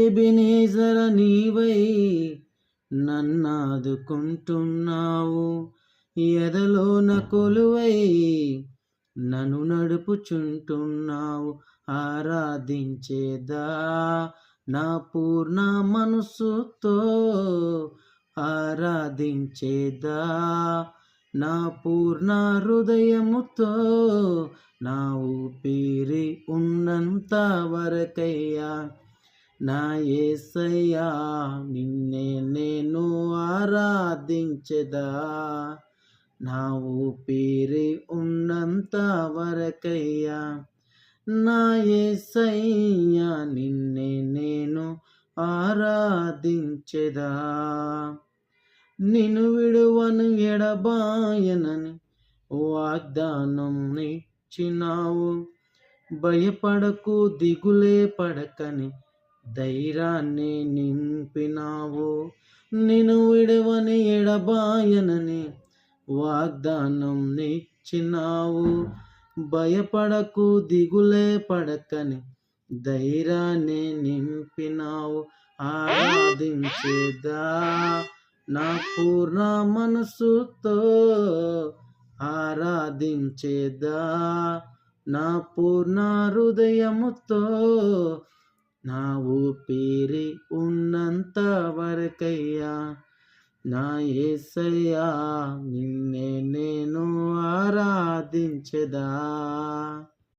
ఎబెనేజర నీవై నన్నాదుకుంటున్నావు, ఎదలోన కొలువై నన్ను నడుపుచుంటున్నావు. ఆరాధించేదా నా పూర్ణ మనసుతో, ఆరాధించేదా నా పూర్ణ హృదయముతో, నా ఊపిరి ఉన్నంత వరకయ్యా నా యేసయ్యా నిన్నే నేను ఆరాధించెదా. నా ఊపిరి ఉన్నంత వరకయ్యా నా యేసయ్యా నిన్నే నేను ఆరాధించెదా. నిన్ను విడువను ఎడబాయనని వాగ్దానం ఇచ్చినావు, భయపడకు దిగులే పడకని ధైర్యాన్ని నింపినావు. నిన్ను విడువని ఎడబాయనని వాగ్దానం ఇచ్చినావు, భయపడకు దిగులే పడకని ధైర్యాన్ని నింపినావు. ఆరాధించేదా నా పూర్ణ మనసుతో, ఆరాధించేదా నా పూర్ణ హృదయముతో, నా ఊపిరి ఉన్నంత వరకయ్యా నా యేసయ్యా నిన్నే నేను ఆరాధించెదా.